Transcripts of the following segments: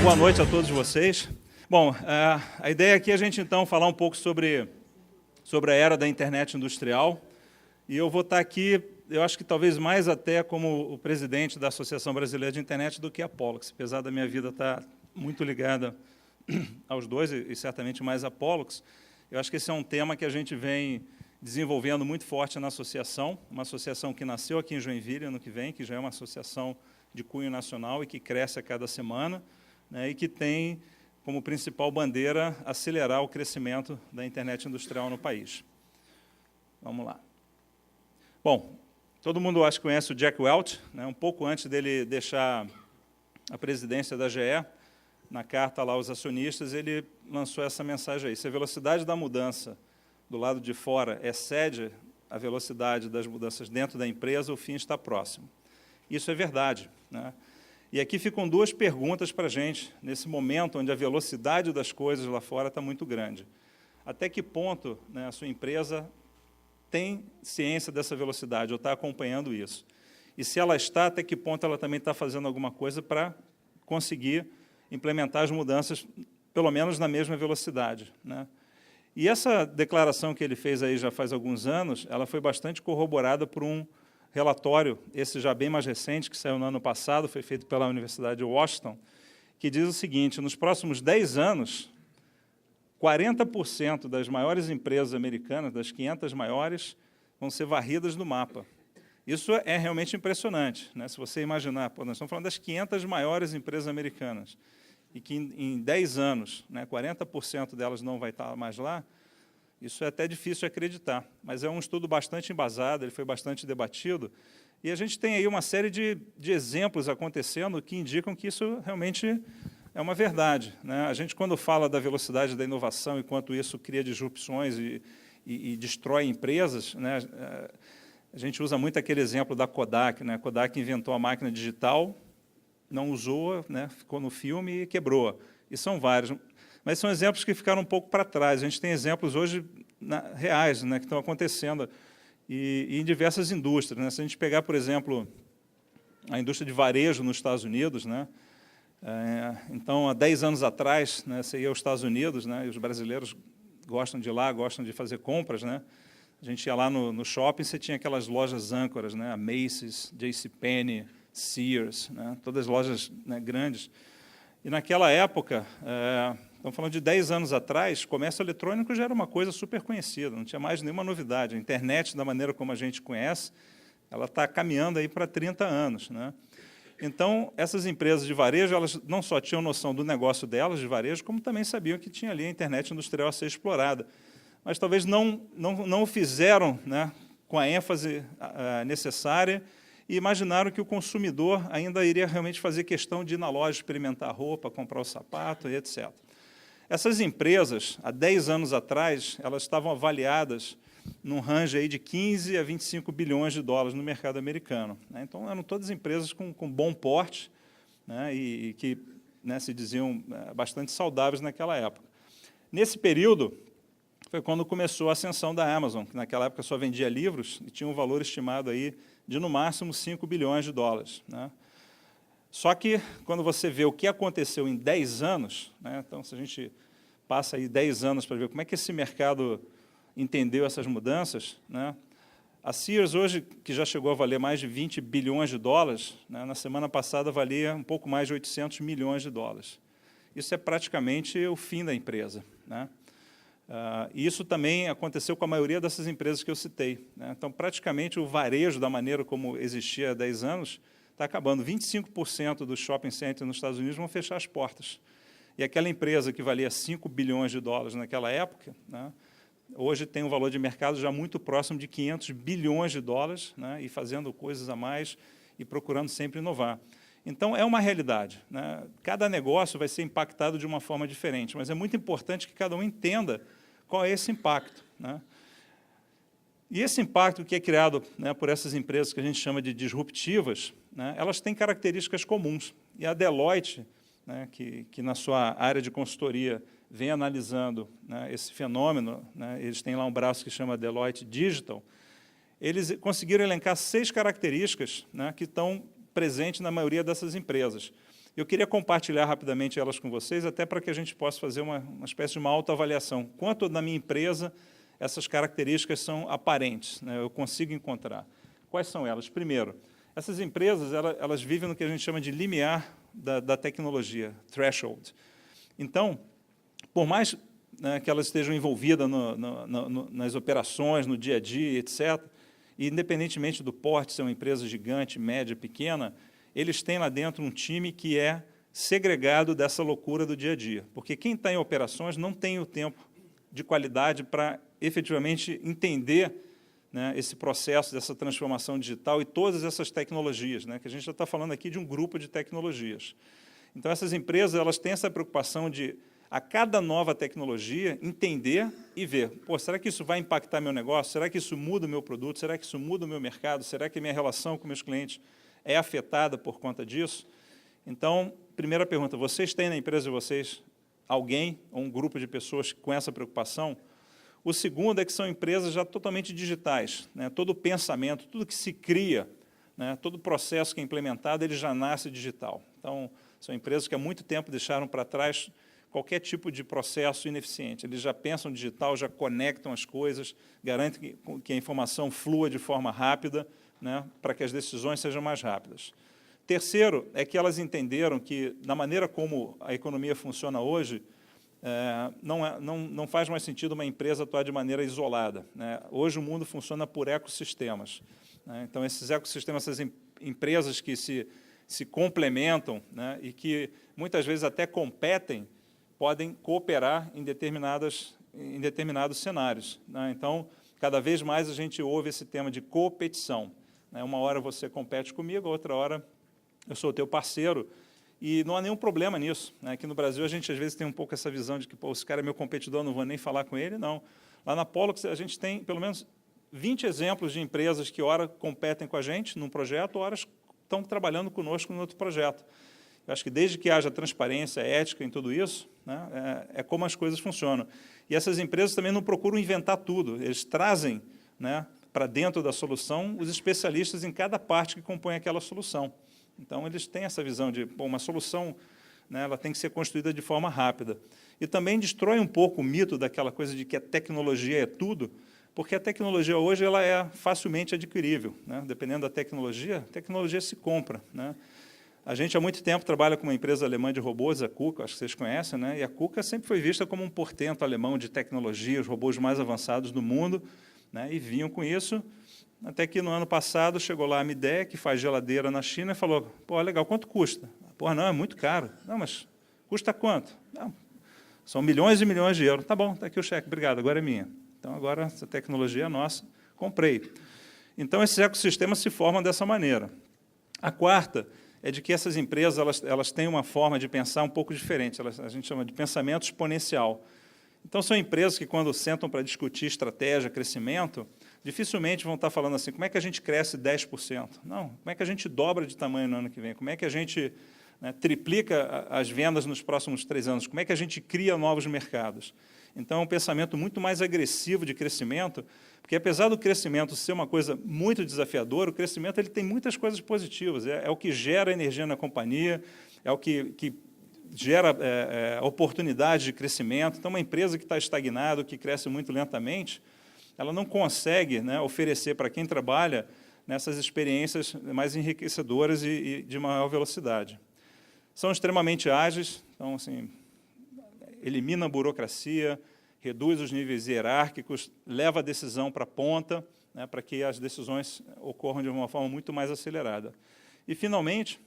Boa noite a todos vocês. Bom, a ideia aqui é a gente, então, falar um pouco sobre a era da internet industrial. E eu vou estar aqui, eu acho que talvez mais até como o presidente da Associação Brasileira de Internet do que a Pollux, apesar da minha vida estar muito ligada aos dois, e certamente mais a Pollux. Eu acho que esse é um tema que a gente vem desenvolvendo muito forte na associação, uma associação que nasceu aqui em Joinville ano que vem, que já é uma associação de cunho nacional e que cresce a cada semana, né, e que tem como principal bandeira acelerar o crescimento da internet industrial no país. Vamos lá. Bom, todo mundo acho que conhece o Jack Welch, né, um pouco antes dele deixar a presidência da GE, na carta lá aos acionistas, ele lançou essa mensagem aí: se a velocidade da mudança do lado de fora excede a velocidade das mudanças dentro da empresa, o fim está próximo. Isso é verdade, né? E aqui ficam duas perguntas para a gente, nesse momento onde a velocidade das coisas lá fora está muito grande. Até que ponto, né, a sua empresa tem ciência dessa velocidade, ou está acompanhando isso? E se ela está, até que ponto ela também está fazendo alguma coisa para conseguir implementar as mudanças, pelo menos na mesma velocidade, né? E essa declaração que ele fez aí já faz alguns anos, ela foi bastante corroborada por um relatório, esse já bem mais recente, que saiu no ano passado, foi feito pela Universidade de Washington, que diz o seguinte: nos próximos 10 anos, 40% das maiores empresas americanas, das 500 maiores, vão ser varridas do mapa. Isso é realmente impressionante, né? Se você imaginar, pô, nós estamos falando das 500 maiores empresas americanas, e que em 10 anos, né, 40% delas não vai estar mais lá, isso é até difícil de acreditar, mas é um estudo bastante embasado, ele foi bastante debatido, e a gente tem aí uma série de exemplos acontecendo que indicam que isso realmente é uma verdade, né? A gente, quando fala da velocidade da inovação e quanto isso cria disrupções e destrói empresas, né, a gente usa muito aquele exemplo da Kodak, né? A Kodak inventou a máquina digital, não usou, né, ficou no filme e quebrou. E são vários. Mas são exemplos que ficaram um pouco para trás. A gente tem exemplos hoje reais, né, que estão acontecendo e em diversas indústrias, né? Se a gente pegar, por exemplo, a indústria de varejo nos Estados Unidos, né, então, há 10 anos atrás, né, você ia aos Estados Unidos, né, e os brasileiros gostam de ir lá, gostam de fazer compras, né? A gente ia lá no shopping, você tinha aquelas lojas âncoras, né, a Macy's, JCPenney, Sears, né, todas as lojas, né, grandes. E naquela época, estamos falando de 10 anos atrás, comércio eletrônico já era uma coisa super conhecida, não tinha mais nenhuma novidade. A internet, da maneira como a gente conhece, ela está caminhando aí para 30 anos, né? Então, essas empresas de varejo, elas não só tinham noção do negócio delas, de varejo, como também sabiam que tinha ali a internet industrial a ser explorada. Mas talvez não o fizeram, né, com a ênfase necessária, e imaginaram que o consumidor ainda iria realmente fazer questão de ir na loja experimentar a roupa, comprar o sapato e etc. Essas empresas, há 10 anos atrás, elas estavam avaliadas num range aí de 15 a 25 bilhões de dólares no mercado americano, né? Então, eram todas empresas com bom porte, né, e que, né, se diziam bastante saudáveis naquela época. Nesse período, foi quando começou a ascensão da Amazon, que naquela época só vendia livros e tinha um valor estimado aí de, no máximo, 5 bilhões de dólares, né? Só que, quando você vê o que aconteceu em 10 anos, né, então, se a gente passa aí 10 anos para ver como é que esse mercado entendeu essas mudanças, né, a Sears hoje, que já chegou a valer mais de 20 bilhões de dólares, né, na semana passada valia um pouco mais de 800 milhões de dólares. Isso é praticamente o fim da empresa, né? E isso também aconteceu com a maioria dessas empresas que eu citei, né? Então, praticamente, o varejo, da maneira como existia há 10 anos, está acabando. 25% dos shopping centers nos Estados Unidos vão fechar as portas. E aquela empresa que valia 5 bilhões de dólares naquela época, né, hoje tem um valor de mercado já muito próximo de 500 bilhões de dólares, né, e fazendo coisas a mais e procurando sempre inovar. Então, é uma realidade, né? Cada negócio vai ser impactado de uma forma diferente, mas é muito importante que cada um entenda qual é esse impacto, né? E esse impacto que é criado, né, por essas empresas que a gente chama de disruptivas, né, elas têm características comuns. E a Deloitte, né, que na sua área de consultoria vem analisando, né, esse fenômeno, né, eles têm lá um braço que chama Deloitte Digital, eles conseguiram elencar 6 características, né, que estão presentes na maioria dessas empresas. Eu queria compartilhar rapidamente elas com vocês, até para que a gente possa fazer uma espécie de uma autoavaliação. Quanto na minha empresa essas características são aparentes, né? Eu consigo encontrar. Quais são elas? Primeiro, essas empresas elas vivem no que a gente chama de limiar da tecnologia, threshold. Então, por mais, né, que elas estejam envolvidas nas operações, no dia a dia, etc., e independentemente do porte, se é uma empresa gigante, média, pequena, eles têm lá dentro um time que é segregado dessa loucura do dia a dia. Porque quem está em operações não tem o tempo de qualidade para efetivamente entender, né, esse processo dessa transformação digital e todas essas tecnologias, né, que a gente já está falando aqui de um grupo de tecnologias. Então, essas empresas elas têm essa preocupação de, a cada nova tecnologia, entender e ver, pô, será que isso vai impactar meu negócio? Será que isso muda o meu produto? Será que isso muda o meu mercado? Será que a minha relação com meus clientes é afetada por conta disso? Então, primeira pergunta, vocês têm na empresa de vocês alguém ou um grupo de pessoas com essa preocupação? O segundo é que são empresas já totalmente digitais, né? Todo o pensamento, tudo que se cria, né, todo o processo que é implementado, ele já nasce digital. Então, são empresas que há muito tempo deixaram para trás qualquer tipo de processo ineficiente. Eles já pensam digital, já conectam as coisas, garantem que a informação flua de forma rápida, né, para que as decisões sejam mais rápidas. Terceiro, é que elas entenderam que, na maneira como a economia funciona hoje, não faz mais sentido uma empresa atuar de maneira isolada, né? Hoje o mundo funciona por ecossistemas, né? Então, esses ecossistemas, essas empresas que se complementam, né, e que muitas vezes até competem, podem cooperar em determinados cenários, né? Então, cada vez mais a gente ouve esse tema de competição, né? Uma hora você compete comigo, outra hora eu sou o teu parceiro, e não há nenhum problema nisso, né? Aqui no Brasil, a gente às vezes tem um pouco essa visão de que, pô, esse cara é meu competidor, não vou nem falar com ele, não. Lá na Pollux, a gente tem pelo menos 20 exemplos de empresas que, ora, competem com a gente num projeto, ora, estão trabalhando conosco no outro projeto. Eu acho que desde que haja transparência, ética em tudo isso, né, é como as coisas funcionam. E essas empresas também não procuram inventar tudo, eles trazem, né, para dentro da solução os especialistas em cada parte que compõe aquela solução. Então, eles têm essa visão de, pô, uma solução, né, ela tem que ser construída de forma rápida. E também destrói um pouco o mito daquela coisa de que a tecnologia é tudo, porque a tecnologia hoje ela é facilmente adquirível, né? Dependendo da tecnologia, a tecnologia se compra, né? A gente há muito tempo trabalha com uma empresa alemã de robôs, a KUKA, acho que vocês conhecem, né? E a KUKA sempre foi vista como um portento alemão de tecnologia, os robôs mais avançados do mundo, né? E vinham com isso, até que no ano passado chegou lá a Midea, que faz geladeira na China, e falou, pô, legal, quanto custa? Pô, não, é muito caro. Não, mas custa quanto? Não, são milhões e milhões de euros. Tá bom, está aqui o cheque, obrigado, agora é minha. Então, agora essa tecnologia é nossa, comprei. Então, esses ecossistemas se formam dessa maneira. A quarta é de que essas empresas elas têm uma forma de pensar um pouco diferente, a gente chama de pensamento exponencial. Então, são empresas que, quando sentam para discutir estratégia, crescimento, dificilmente vão estar falando assim, como é que a gente cresce 10%? Não, como é que a gente dobra de tamanho no ano que vem? Como é que a gente, né, triplica as vendas nos próximos 3 anos? Como é que a gente cria novos mercados? Então, é um pensamento muito mais agressivo de crescimento, porque, apesar do crescimento ser uma coisa muito desafiadora, o crescimento ele tem muitas coisas positivas. É o que gera energia na companhia, é o que gera oportunidade de crescimento. Então, uma empresa que está estagnada, que cresce muito lentamente, ela não consegue, né, oferecer para quem trabalha nessas experiências mais enriquecedoras e de maior velocidade. São extremamente ágeis, então, assim, elimina a burocracia, reduz os níveis hierárquicos, leva a decisão para a ponta, né, para que as decisões ocorram de uma forma muito mais acelerada. E, finalmente,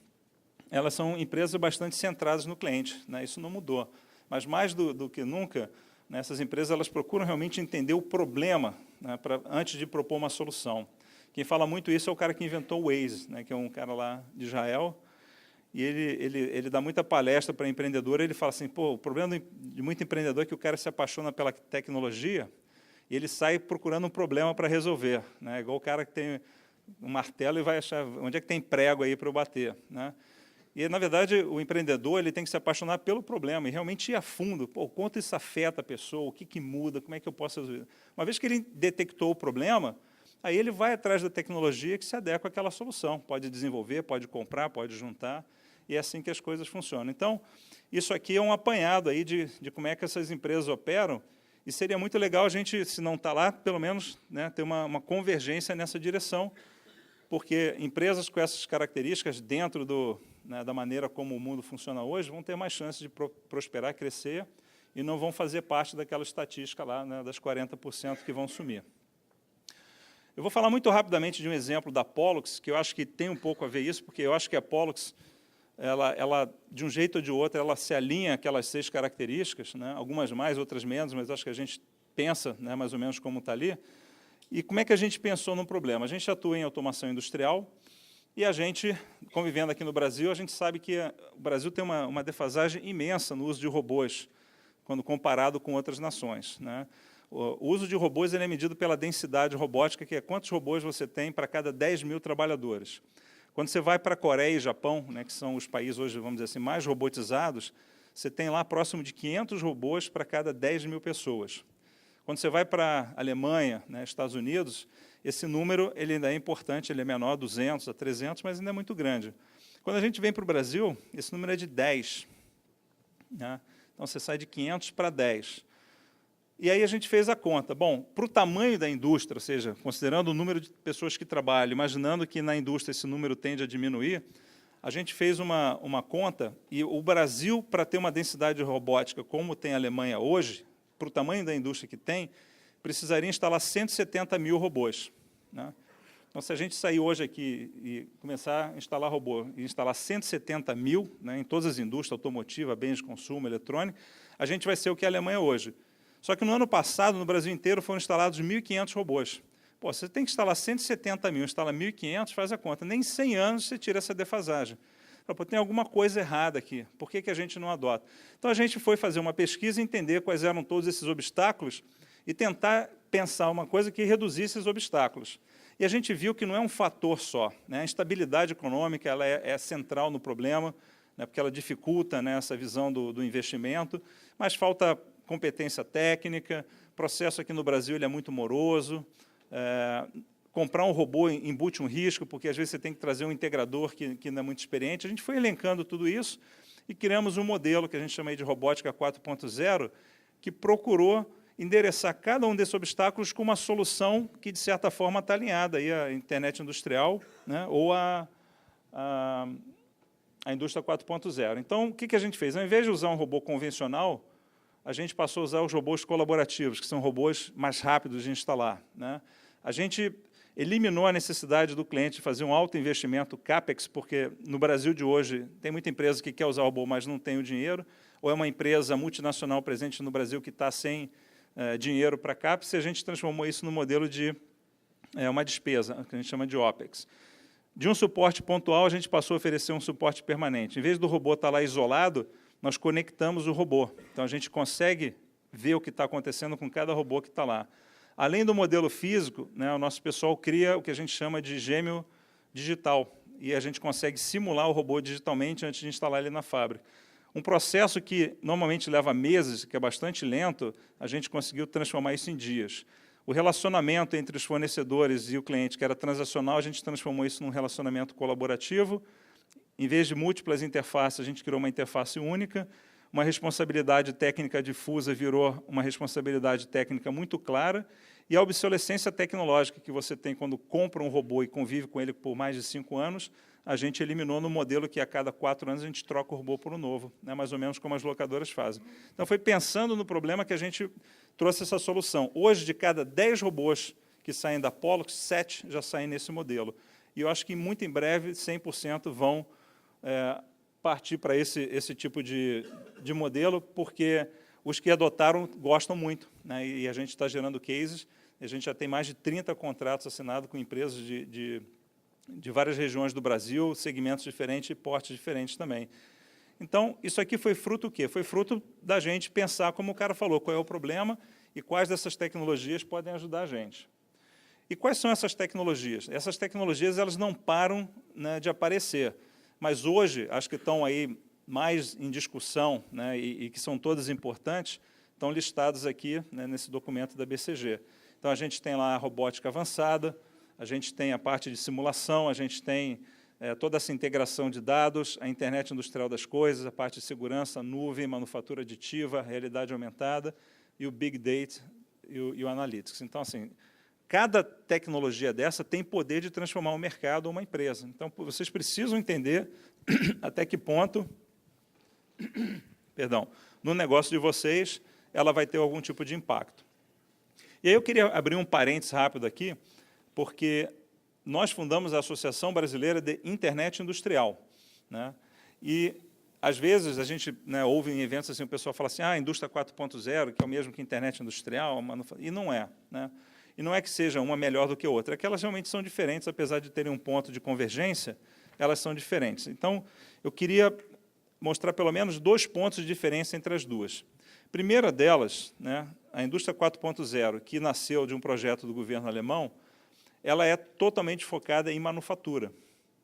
elas são empresas bastante centradas no cliente, né, isso não mudou. Mas, mais do que nunca, né, essas empresas elas procuram realmente entender o problema, né, antes de propor uma solução. Quem fala muito isso é o cara que inventou o Waze, né, que é um cara lá de Israel, e ele dá muita palestra para empreendedor, ele fala assim, pô, o problema de muito empreendedor é que o cara se apaixona pela tecnologia e ele sai procurando um problema para resolver, né? Igual o cara que tem um martelo e vai achar onde é que tem prego aí para eu bater, né? E, na verdade, o empreendedor ele tem que se apaixonar pelo problema e realmente ir a fundo, pô, quanto isso afeta a pessoa, o que muda, como é que eu posso resolver. Uma vez que ele detectou o problema, aí ele vai atrás da tecnologia que se adequa àquela solução, pode desenvolver, pode comprar, pode juntar. e é assim que as coisas funcionam. Então, isso aqui é um apanhado aí de como é que essas empresas operam, e seria muito legal a gente, se não está lá, pelo menos, né, ter uma convergência nessa direção, porque empresas com essas características, dentro da maneira como o mundo funciona hoje, vão ter mais chances de prosperar, crescer, e não vão fazer parte daquela estatística lá, né, das 40% que vão sumir. Eu vou falar muito rapidamente de um exemplo da Pollux, que eu acho que tem um pouco a ver isso, porque eu acho que a Pollux, ela de um jeito ou de outro, ela se alinha àquelas 6 características, né, algumas mais, outras menos, mas acho que a gente pensa, né, mais ou menos como está ali. E como é que a gente pensou no problema? A gente atua em automação industrial, e a gente, convivendo aqui no Brasil, a gente sabe que o Brasil tem uma defasagem imensa no uso de robôs, quando comparado com outras nações, né? O uso de robôs ele é medido pela densidade robótica, que é quantos robôs você tem para cada 10 mil trabalhadores. Quando você vai para a Coreia e Japão, né, que são os países hoje, vamos dizer assim, mais robotizados, você tem lá próximo de 500 robôs para cada 10 mil pessoas. Quando você vai para a Alemanha, né, Estados Unidos, esse número ele ainda é importante, ele é menor, 200 a 300, mas ainda é muito grande. Quando a gente vem para o Brasil, esse número é de 10. Né? Então, você sai de 500 para 10. E aí a gente fez a conta. Bom, para o tamanho da indústria, ou seja, considerando o número de pessoas que trabalham, imaginando que na indústria esse número tende a diminuir, a gente fez uma conta, e o Brasil, para ter uma densidade robótica como tem a Alemanha hoje, para o tamanho da indústria que tem, precisaria instalar 170 mil robôs. Né? Então, se a gente sair hoje aqui e começar a instalar robô, e instalar 170 mil, né, em todas as indústrias, automotiva, bens de consumo, eletrônica, a gente vai ser o que é a Alemanha hoje. Só que no ano passado, no Brasil inteiro, foram instalados 1.500 robôs. Pô, você tem que instalar 170 mil, instala 1.500, faz a conta. Nem em 100 anos você tira essa defasagem. Pô, tem alguma coisa errada aqui, por que a gente não adota? Então, a gente foi fazer uma pesquisa, entender quais eram todos esses obstáculos e tentar pensar uma coisa que reduzisse esses obstáculos. E a gente viu que não é um fator só. Né? A instabilidade econômica ela é central no problema, né, porque ela dificulta, né, essa visão do investimento, mas falta competência técnica, o processo aqui no Brasil ele é muito moroso, comprar um robô embute um risco, porque às vezes você tem que trazer um integrador que não é muito experiente. A gente foi elencando tudo isso e criamos um modelo que a gente chama aí de robótica 4.0, que procurou endereçar cada um desses obstáculos com uma solução que, de certa forma, está alinhada aí à internet industrial, né, ou à indústria 4.0. Então, o que a gente fez? Ao invés de usar um robô convencional, a gente passou a usar os robôs colaborativos, que são robôs mais rápidos de instalar. Né? A gente eliminou a necessidade do cliente de fazer um alto investimento CAPEX, porque no Brasil de hoje tem muita empresa que quer usar robô, mas não tem o dinheiro, ou é uma empresa multinacional presente no Brasil que está sem dinheiro para CAPEX, e a gente transformou isso no modelo de uma despesa, que a gente chama de OPEX. De um suporte pontual, a gente passou a oferecer um suporte permanente. Em vez do robô estar lá isolado, nós conectamos o robô. Então, a gente consegue ver o que está acontecendo com cada robô que está lá. Além do modelo físico, né, o nosso pessoal cria o que a gente chama de gêmeo digital, e a gente consegue simular o robô digitalmente antes de instalar ele na fábrica. Um processo que normalmente leva meses, que é bastante lento, a gente conseguiu transformar isso em dias. O relacionamento entre os fornecedores e o cliente, que era transacional, a gente transformou isso num relacionamento colaborativo. Em vez de múltiplas interfaces, a gente criou uma interface única. Uma responsabilidade técnica difusa virou uma responsabilidade técnica muito clara. E a obsolescência tecnológica que você tem quando compra um robô e convive com ele por mais de 5 anos, a gente eliminou no modelo que a cada 4 anos a gente troca o robô por um novo, né, mais ou menos como as locadoras fazem. Então, foi pensando no problema que a gente trouxe essa solução. Hoje, de cada 10 robôs que saem da Pollux, 7 já saem nesse modelo. E eu acho que, muito em breve, 100% vão partir para esse tipo de modelo, porque os que adotaram gostam muito, né, e a gente está gerando cases, a gente já tem mais de 30 contratos assinados com empresas de várias regiões do Brasil, segmentos diferentes e portes diferentes também. Então, isso aqui foi fruto do quê? Foi fruto da gente pensar, como o cara falou, qual é o problema e quais dessas tecnologias podem ajudar a gente. E quais são essas tecnologias? Essas tecnologias elas não param, né, de aparecer, mas hoje, as que estão aí mais em discussão, né, e que são todas importantes, estão listadas aqui, né, nesse documento da BCG. Então, a gente tem lá a robótica avançada, a gente tem a parte de simulação, a gente tem toda essa integração de dados, a internet industrial das coisas, a parte de segurança, nuvem, manufatura aditiva, realidade aumentada e o Big Data e o Analytics. Então, assim, cada tecnologia dessa tem poder de transformar um mercado ou uma empresa. Então, vocês precisam entender até que ponto, perdão, no negócio de vocês, ela vai ter algum tipo de impacto. E aí eu queria abrir um parênteses rápido aqui, porque nós fundamos a Associação Brasileira de Internet Industrial, né? E, às vezes, a gente, né, ouve em eventos assim, o pessoal fala assim, indústria 4.0, que é o mesmo que internet industrial, e não é, né? E não é que seja uma melhor do que a outra, é que elas realmente são diferentes, apesar de terem um ponto de convergência, elas são diferentes. Então, eu queria mostrar pelo menos 2 pontos de diferença entre as duas. A primeira delas, né, a indústria 4.0, que nasceu de um projeto do governo alemão, ela é totalmente focada em manufatura,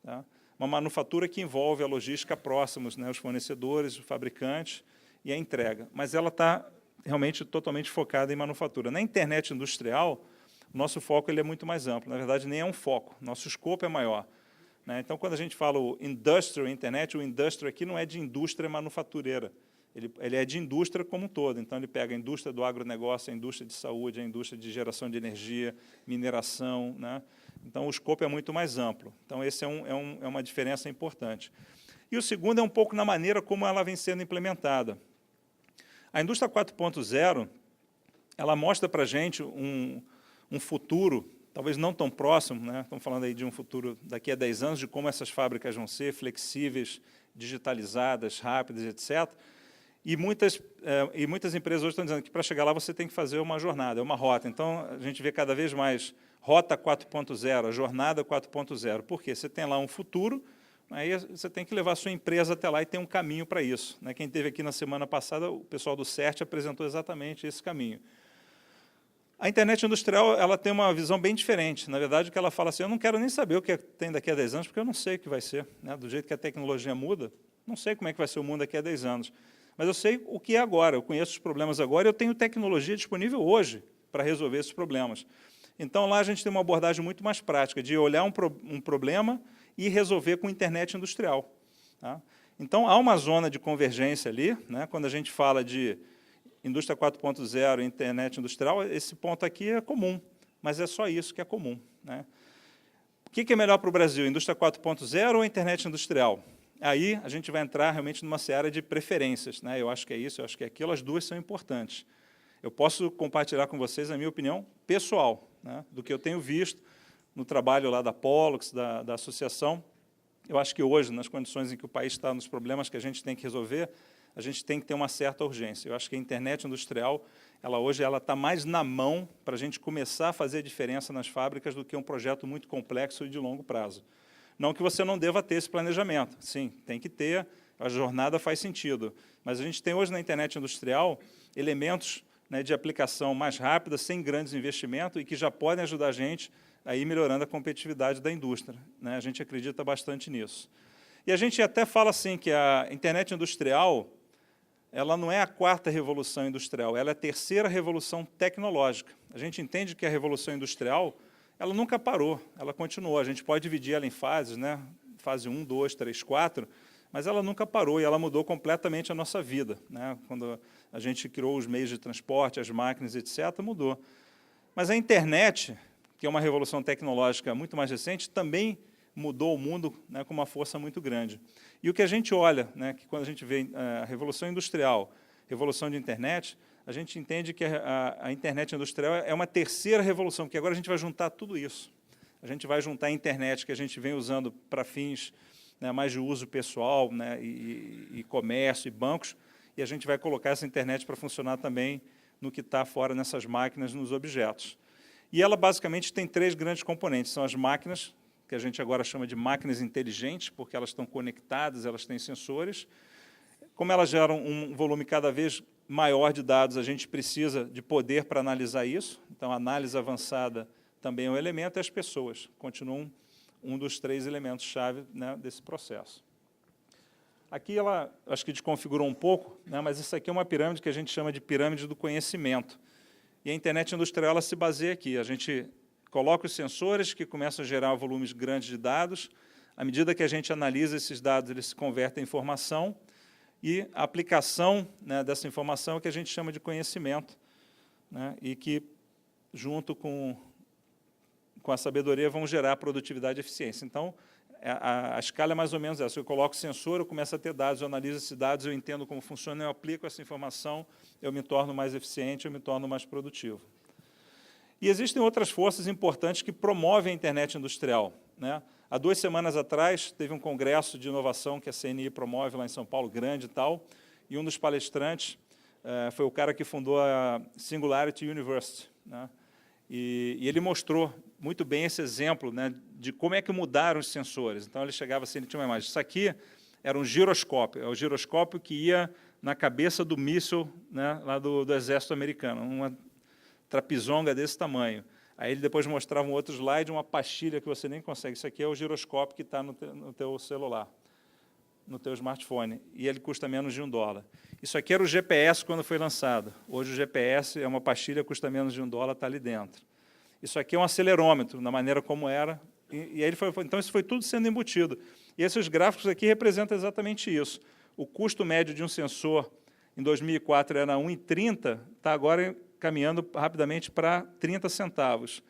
tá? Uma manufatura que envolve a logística próximos, né, os fornecedores, os fabricantes e a entrega. Mas ela está realmente totalmente focada em manufatura. Na internet industrial, o nosso foco ele é muito mais amplo. Na verdade, nem é um foco, nosso escopo é maior, né? Então, quando a gente fala o industrial internet, o industrial aqui não é de indústria manufatureira, ele é de indústria como um todo. Então, ele pega a indústria do agronegócio, a indústria de saúde, a indústria de geração de energia, mineração, né? Então, o escopo é muito mais amplo. Então, esse é uma diferença importante. E o segundo é um pouco na maneira como ela vem sendo implementada. A indústria 4.0, ela mostra para a gente um futuro, talvez não tão próximo, né? Estamos falando aí de um futuro daqui a 10 anos, de como essas fábricas vão ser flexíveis, digitalizadas, rápidas, etc. E muitas empresas hoje estão dizendo que para chegar lá você tem que fazer uma jornada, uma rota. Então, a gente vê cada vez mais rota 4.0, a jornada 4.0. Por quê? Você tem lá um futuro, aí você tem que levar a sua empresa até lá e tem um caminho para isso, né? Quem esteve aqui na semana passada, o pessoal do CERT apresentou exatamente esse caminho. A internet industrial ela tem uma visão bem diferente. Na verdade, o que ela fala assim, eu não quero nem saber o que tem daqui a 10 anos, porque eu não sei o que vai ser, né? Do jeito que a tecnologia muda, não sei como é que vai ser o mundo daqui a 10 anos. Mas eu sei o que é agora, eu conheço os problemas agora e eu tenho tecnologia disponível hoje para resolver esses problemas. Então, lá a gente tem uma abordagem muito mais prática, de olhar um problema e resolver com internet industrial, tá? Então, há uma zona de convergência ali, né? Quando a gente fala de indústria 4.0, internet industrial, esse ponto aqui é comum, mas é só isso que é comum, né? O que é melhor para o Brasil, indústria 4.0 ou internet industrial? Aí a gente vai entrar realmente numa seara de preferências, né? Eu acho que é isso, eu acho que é aquilo, as duas são importantes. Eu posso compartilhar com vocês a minha opinião pessoal, né, do que eu tenho visto no trabalho lá da Pollux, da associação. Eu acho que hoje, nas condições em que o país está, nos problemas que a gente tem que resolver, a gente tem que ter uma certa urgência. Eu acho que a internet industrial, hoje ela está mais na mão para a gente começar a fazer diferença nas fábricas do que um projeto muito complexo e de longo prazo. Não que você não deva ter esse planejamento, sim, tem que ter, a jornada faz sentido, mas a gente tem hoje na internet industrial elementos, né, de aplicação mais rápida, sem grandes investimentos e que já podem ajudar a gente a ir melhorando a competitividade da indústria, né? A gente acredita bastante nisso. E a gente até fala assim que a internet industrial, ela não é a 4ª revolução industrial, ela é a 3ª revolução tecnológica. A gente entende que a revolução industrial ela nunca parou, ela continuou. A gente pode dividir ela em fases, né? Fase 1, 2, 3, 4, mas ela nunca parou e ela mudou completamente a nossa vida, né? Quando a gente criou os meios de transporte, as máquinas, etc., mudou. Mas a internet, que é uma revolução tecnológica muito mais recente, também mudou o mundo, né, com uma força muito grande. E o que a gente olha, né, que quando a gente vê a revolução industrial, revolução de internet, a gente entende que a internet industrial é uma 3ª revolução, porque agora a gente vai juntar tudo isso. A gente vai juntar a internet que a gente vem usando para fins, né, mais de uso pessoal, né, e comércio e bancos, e a gente vai colocar essa internet para funcionar também no que está fora nessas máquinas, nos objetos. E ela basicamente tem 3 grandes componentes, são as máquinas, que a gente agora chama de máquinas inteligentes, porque elas estão conectadas, elas têm sensores. Como elas geram um volume cada vez maior de dados, a gente precisa de poder para analisar isso. Então, a análise avançada também é um elemento, e as pessoas continuam um dos 3 elementos-chave, né, desse processo. Aqui ela, acho que desconfigurou um pouco, né, mas isso aqui é uma pirâmide que a gente chama de pirâmide do conhecimento. E a internet industrial ela se baseia aqui. A gente coloca os sensores que começam a gerar volumes grandes de dados, À medida que a gente analisa esses dados, eles se convertem em informação, e a aplicação, né, dessa informação é o que a gente chama de conhecimento, né, e que, junto com a sabedoria, vão gerar produtividade e eficiência. Então, a escala é mais ou menos essa. Eu coloco o sensor, eu começo a ter dados, eu analiso esses dados, eu entendo como funciona, eu aplico essa informação, eu me torno mais eficiente, eu me torno mais produtivo. E existem outras forças importantes que promovem a internet industrial, né? Há 2 semanas atrás, teve um congresso de inovação que a CNI promove lá em São Paulo, grande e tal, e um dos palestrantes foi o cara que fundou a Singularity University, né? E ele mostrou muito bem esse exemplo, né, de como é que mudaram os sensores. Então, ele chegava assim, ele tinha uma imagem. Isso aqui era um giroscópio, é o giroscópio que ia na cabeça do míssil, né, lá do exército americano, uma trapizonga desse tamanho. Aí ele depois mostrava um outro slide, uma pastilha que você nem consegue. Isso aqui é o giroscópio que está no teu celular, no teu smartphone, e ele custa menos de $1. Isso aqui era o GPS quando foi lançado. Hoje o GPS é uma pastilha, custa menos de $1, está ali dentro. Isso aqui é um acelerômetro, na maneira como era, e aí ele foi, então isso foi tudo sendo embutido. E esses gráficos aqui representam exatamente isso. O custo médio de um sensor em 2004 era 1,30, está agora caminhando rapidamente para 30 centavos.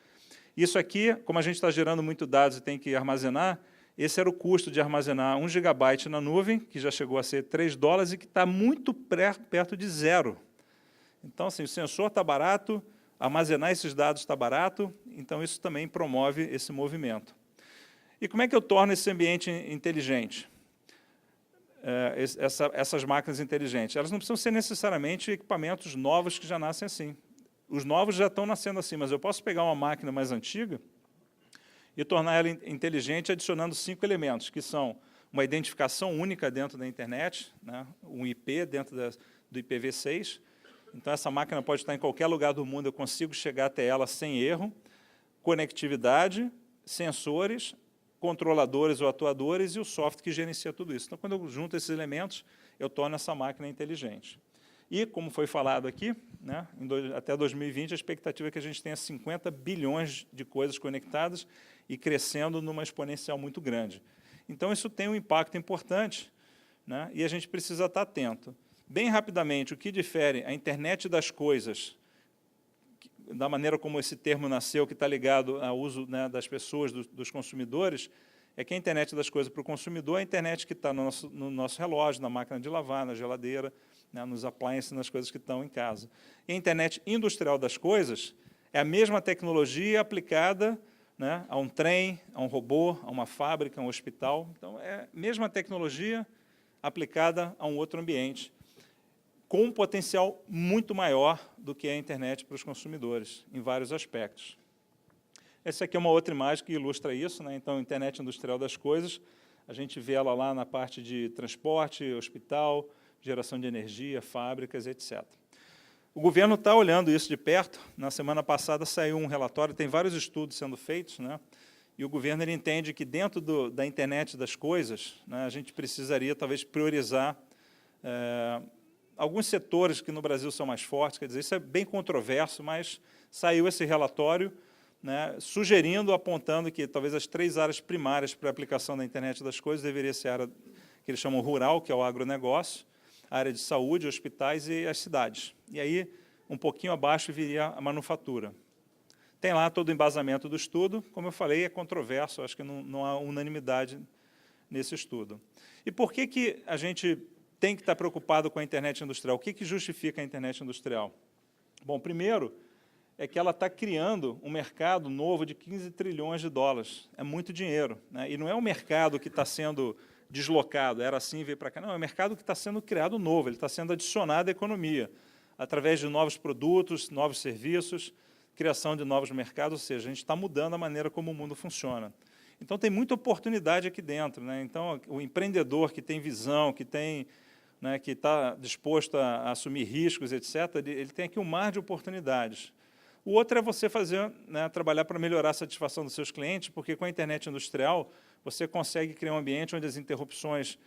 Isso aqui, como a gente está gerando muito dados e tem que armazenar, esse era o custo de armazenar 1 GB na nuvem, que já chegou a ser $3, e que está muito perto de zero. Então, assim, o sensor está barato, armazenar esses dados está barato, então isso também promove esse movimento. E como é que eu torno esse ambiente inteligente? Essas máquinas inteligentes, elas não precisam ser necessariamente equipamentos novos que já nascem assim. Os novos já estão nascendo assim, mas eu posso pegar uma máquina mais antiga e tornar ela inteligente adicionando 5 elementos, que são uma identificação única dentro da internet, né, um IP dentro do IPv6. Então, essa máquina pode estar em qualquer lugar do mundo, eu consigo chegar até ela sem erro, conectividade, sensores, controladores ou atuadores e o software que gerencia tudo isso. Então, quando eu junto esses elementos, eu torno essa máquina inteligente. E, como foi falado aqui, né, até 2020, a expectativa é que a gente tenha 50 bilhões de coisas conectadas e crescendo numa exponencial muito grande. Então, isso tem um impacto importante, né, e a gente precisa estar atento. Bem rapidamente, o que difere a internet das coisas, da maneira como esse termo nasceu, que está ligado ao uso, né, das pessoas, dos consumidores, é que a internet das coisas para o consumidor é a internet que está no nosso relógio, na máquina de lavar, na geladeira, né, nos appliances, nas coisas que estão em casa. E a internet industrial das coisas é a mesma tecnologia aplicada, né, a um trem, a um robô, a uma fábrica, a um hospital. Então, é a mesma tecnologia aplicada a um outro ambiente, com um potencial muito maior do que a internet para os consumidores, em vários aspectos. Essa aqui é uma outra imagem que ilustra isso, né? Então, a internet industrial das coisas, a gente vê ela lá na parte de transporte, hospital, geração de energia, fábricas, etc. O governo está olhando isso de perto. Na semana passada saiu um relatório, tem vários estudos sendo feitos, né? E o governo ele entende que dentro da internet das coisas, né, a gente precisaria talvez priorizar alguns setores que no Brasil são mais fortes. Quer dizer, isso é bem controverso, mas saiu esse relatório, né, sugerindo, apontando que talvez as 3 áreas primárias para a aplicação da internet das coisas deveria ser a área que eles chamam rural, que é o agronegócio, a área de saúde, hospitais e as cidades. E aí, um pouquinho abaixo, viria a manufatura. Tem lá todo o embasamento do estudo, como eu falei, é controverso, acho que não há unanimidade nesse estudo. E por que a gente tem que estar preocupado com a internet industrial? O que justifica a internet industrial? Bom, primeiro, é que ela está criando um mercado novo de 15 trilhões de dólares. É muito dinheiro, né? E não é um mercado que está sendo deslocado, era assim, veio para cá. Não, é um mercado que está sendo criado novo, ele está sendo adicionado à economia, através de novos produtos, novos serviços, criação de novos mercados, ou seja, a gente está mudando a maneira como o mundo funciona. Então, tem muita oportunidade aqui dentro, né? Então, o empreendedor que tem visão, que tem, né, que está disposto a assumir riscos, etc., ele tem aqui um mar de oportunidades. O outro é você fazer, né, trabalhar para melhorar a satisfação dos seus clientes, porque com a internet industrial você consegue criar um ambiente onde as interrupções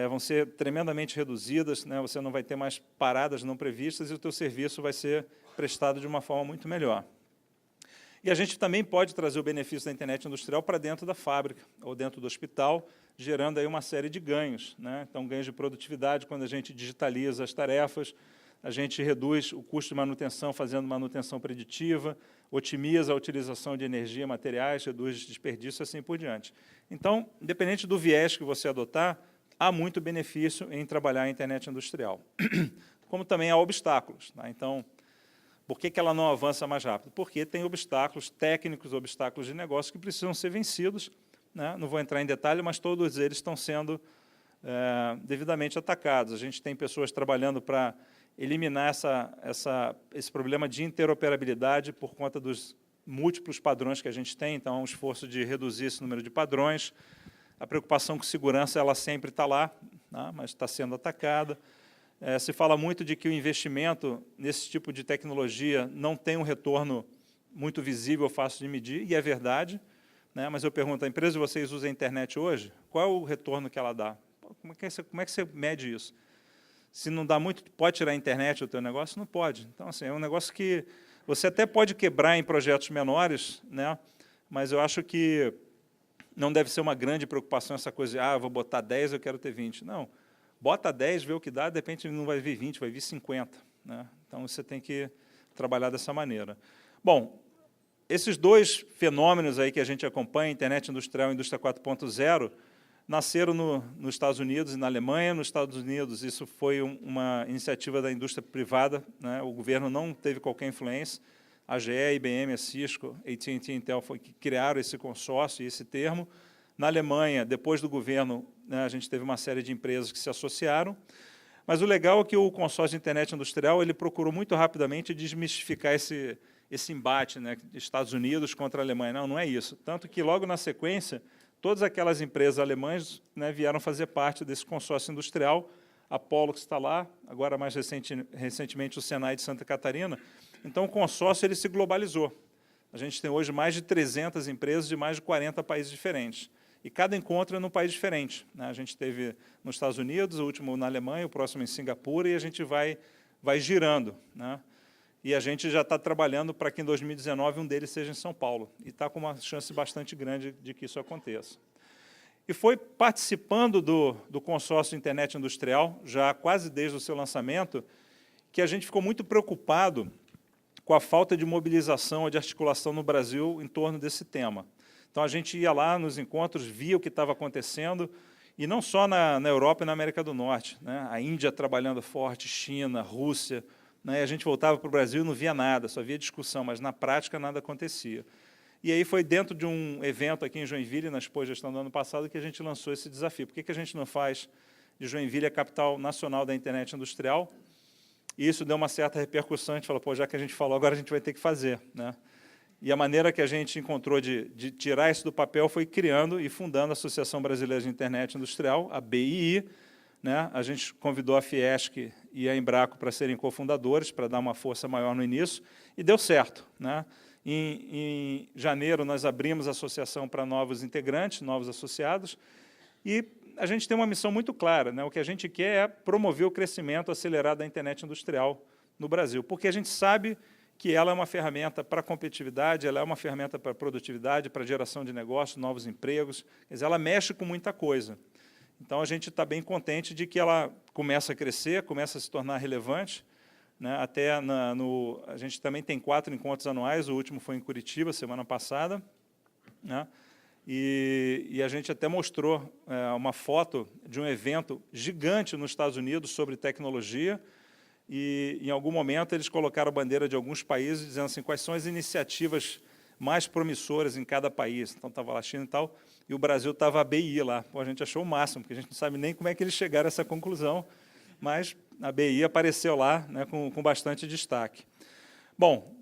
vão ser tremendamente reduzidas, né, você não vai ter mais paradas não previstas e o teu serviço vai ser prestado de uma forma muito melhor. E a gente também pode trazer o benefício da internet industrial para dentro da fábrica ou dentro do hospital, gerando aí uma série de ganhos, né? Então, ganhos de produtividade quando a gente digitaliza as tarefas, a gente reduz o custo de manutenção fazendo manutenção preditiva, otimiza a utilização de energia, materiais, reduz desperdício, assim por diante. Então, independente do viés que você adotar, há muito benefício em trabalhar a internet industrial. Como também há obstáculos, tá? Então, por que ela não avança mais rápido? Porque tem obstáculos técnicos, obstáculos de negócio que precisam ser vencidos, né? Não vou entrar em detalhe, mas todos eles estão sendo devidamente atacados. A gente tem pessoas trabalhando para eliminar esse problema de interoperabilidade por conta dos múltiplos padrões que a gente tem, então, um esforço de reduzir esse número de padrões. A preocupação com segurança, ela sempre está lá, né? Mas está sendo atacada. Se fala muito de que o investimento nesse tipo de tecnologia não tem um retorno muito visível, fácil de medir, e é verdade, né? Mas eu pergunto, a empresa de vocês usa a internet hoje? Qual é o retorno que ela dá? Como é que você mede isso? Se não dá muito, pode tirar a internet do teu negócio? Não pode. Então, assim, é um negócio que você até pode quebrar em projetos menores, né? Mas eu acho que não deve ser uma grande preocupação essa coisa de, eu vou botar 10, eu quero ter 20. Não. Bota 10, vê o que dá, de repente não vai vir 20, vai vir 50. Né? Então, você tem que trabalhar dessa maneira. Bom, esses dois fenômenos aí que a gente acompanha, internet industrial e indústria 4.0, nasceram nos Estados Unidos e na Alemanha. Nos Estados Unidos, isso foi uma iniciativa da indústria privada, né? O governo não teve qualquer influência. A GE, a IBM, a Cisco, a AT&T e Intel que criaram esse consórcio e esse termo. Na Alemanha, depois do governo, né, a gente teve uma série de empresas que se associaram, mas o legal é que o consórcio de internet industrial ele procurou muito rapidamente desmistificar esse embate, né, Estados Unidos contra a Alemanha. Não é isso. Tanto que, logo na sequência, todas aquelas empresas alemãs, né, vieram fazer parte desse consórcio industrial. A Pollux está lá, agora mais recentemente o Senai de Santa Catarina. Então, o consórcio ele se globalizou. A gente tem hoje mais de 300 empresas de mais de 40 países diferentes. E cada encontro é num país diferente, né? A gente teve nos Estados Unidos, o último na Alemanha, o próximo em Singapura, e a gente vai girando, né? E a gente já está trabalhando para que em 2019 um deles seja em São Paulo. E está com uma chance bastante grande de que isso aconteça. E foi participando do consórcio Internet Industrial, já quase desde o seu lançamento, que a gente ficou muito preocupado com a falta de mobilização ou de articulação no Brasil em torno desse tema. Então, a gente ia lá nos encontros, via o que estava acontecendo, e não só na Europa e na América do Norte, né? A Índia trabalhando forte, China, Rússia, né? E a gente voltava para o Brasil e não via nada, só via discussão, mas na prática nada acontecia. E aí foi dentro de um evento aqui em Joinville, na Expo Gestão do ano passado, que a gente lançou esse desafio. Por que a gente não faz de Joinville a capital nacional da internet industrial? E isso deu uma certa repercussão, a gente falou, pô, já que a gente falou, agora a gente vai ter que fazer, né? E a maneira que a gente encontrou de tirar isso do papel foi criando e fundando a Associação Brasileira de Internet Industrial, a BII, né? A gente convidou a Fiesc e a Embraco para serem cofundadores, para dar uma força maior no início, e deu certo, né? Em janeiro, nós abrimos a associação para novos integrantes, novos associados, e a gente tem uma missão muito clara, né? O que a gente quer é promover o crescimento acelerado da internet industrial no Brasil, porque a gente sabe que ela é uma ferramenta para a competitividade, ela é uma ferramenta para a produtividade, para a geração de negócios, novos empregos, quer dizer, ela mexe com muita coisa. Então, a gente está bem contente de que ela começa a crescer, começa a se tornar relevante, né? Até a gente também tem 4 encontros anuais, o último foi em Curitiba, semana passada, né? E a gente até mostrou uma foto de um evento gigante nos Estados Unidos sobre tecnologia, e, em algum momento, eles colocaram a bandeira de alguns países, dizendo assim, quais são as iniciativas mais promissoras em cada país. Então, estava lá a China e tal, e o Brasil estava a BI lá. Pô, a gente achou o máximo, porque a gente não sabe nem como é que eles chegaram a essa conclusão, mas a BI apareceu lá, né, com bastante destaque. Bom,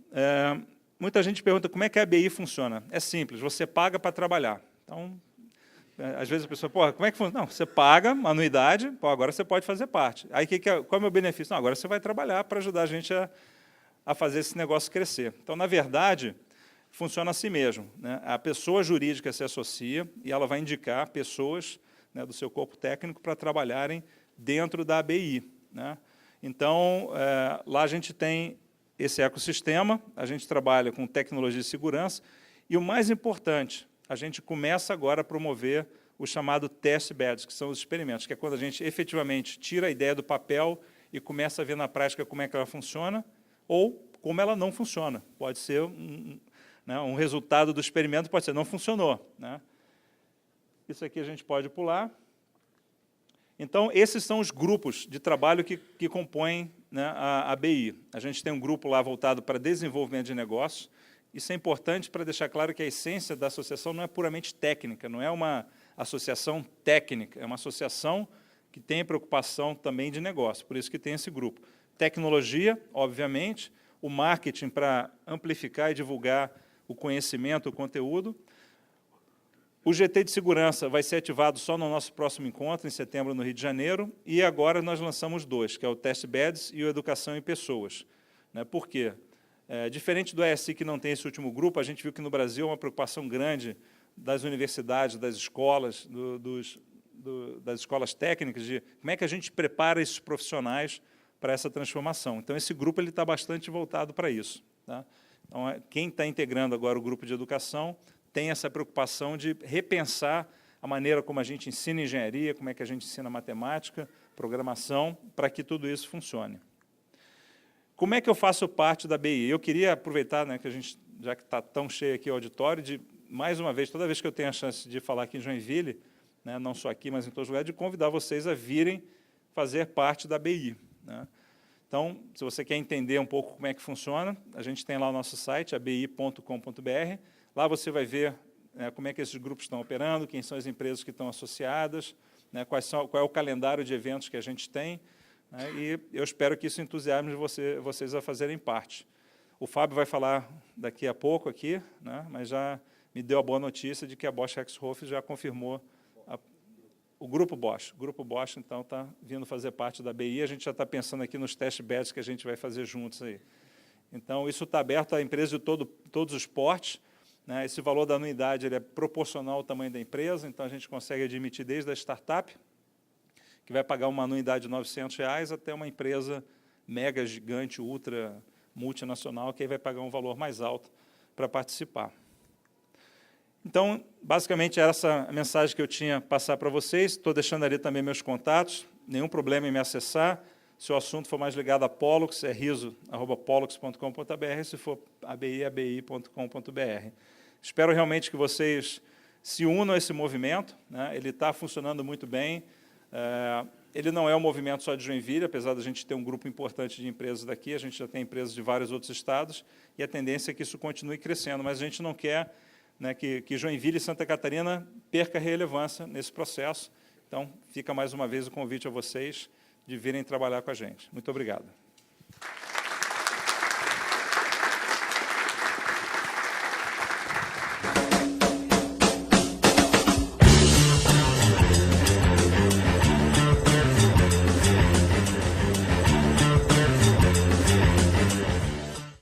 muita gente pergunta como é que a BI funciona. É simples, você paga para trabalhar. Então, às vezes a pessoa, porra, como é que funciona? Não, você paga uma anuidade, pô, agora você pode fazer parte. Aí, qual é o meu benefício? Não, agora você vai trabalhar para ajudar a gente a fazer esse negócio crescer. Então, na verdade, funciona assim mesmo, né? A pessoa jurídica se associa e ela vai indicar pessoas, né, do seu corpo técnico para trabalharem dentro da ABI, né? Então, lá a gente tem esse ecossistema, a gente trabalha com tecnologia de segurança, e o mais importante, a gente começa agora a promover o chamado test beds, que são os experimentos, que é quando a gente efetivamente tira a ideia do papel e começa a ver na prática como é que ela funciona, ou como ela não funciona. Pode ser um resultado do experimento, pode ser, não funcionou. Né? Isso aqui a gente pode pular. Então, esses são os grupos de trabalho que compõem, né, a BI. A gente tem um grupo lá voltado para desenvolvimento de negócios. Isso é importante para deixar claro que a essência da associação não é puramente técnica, não é uma associação técnica, é uma associação que tem preocupação também de negócio, por isso que tem esse grupo. Tecnologia, obviamente, o marketing para amplificar e divulgar o conhecimento, o conteúdo. O GT de segurança vai ser ativado só no nosso próximo encontro, em setembro, no Rio de Janeiro, e agora nós lançamos 2, que é o Test Beds e o Educação em Pessoas. Né? Por quê? Diferente do ESI, que não tem esse último grupo, a gente viu que no Brasil é uma preocupação grande das universidades, das escolas, das escolas técnicas, de como é que a gente prepara esses profissionais para essa transformação. Então, esse grupo está bastante voltado para isso. Tá? Então, quem está integrando agora o grupo de educação tem essa preocupação de repensar a maneira como a gente ensina engenharia, como é que a gente ensina matemática, programação, para que tudo isso funcione. Como é que eu faço parte da BI? Eu queria aproveitar, né, que a gente, já que está tão cheio aqui o auditório, de, mais uma vez, toda vez que eu tenho a chance de falar aqui em Joinville, né, não só aqui, mas em todos os lugares, de convidar vocês a virem fazer parte da BI. Né? Então, se você quer entender um pouco como é que funciona, a gente tem lá o nosso site, abi.com.br. Lá você vai ver, né, como é que esses grupos estão operando, quem são as empresas que estão associadas, né, qual é o calendário de eventos que a gente tem, né, e eu espero que isso entusiasme vocês a fazerem parte. O Fábio vai falar daqui a pouco aqui, né, mas já me deu a boa notícia de que a Bosch Rexroth já confirmou o Grupo Bosch. O Grupo Bosch, então, está vindo fazer parte da BI, a gente já está pensando aqui nos test beds que a gente vai fazer juntos aí. Então, isso está aberto a empresas de todos os portes, né? Esse valor da anuidade ele é proporcional ao tamanho da empresa, então a gente consegue admitir desde a startup, que vai pagar uma anuidade de R$900, até uma empresa mega, gigante, ultra, multinacional, que aí vai pagar um valor mais alto para participar. Então, basicamente, essa a mensagem que eu tinha a passar para vocês. Estou deixando ali também meus contatos, nenhum problema em me acessar. Se o assunto for mais ligado a Pollux, é riso@pollux.com.br, se for ABI, abi.com.br. Espero realmente que vocês se unam a esse movimento, né? Ele está funcionando muito bem. Ele não é um movimento só de Joinville, apesar da gente ter um grupo importante de empresas daqui, a gente já tem empresas de vários outros estados, e a tendência é que isso continue crescendo, mas a gente não quer, né, que Joinville e Santa Catarina perca relevância nesse processo. Então, fica mais uma vez o convite a vocês de virem trabalhar com a gente. Muito obrigado.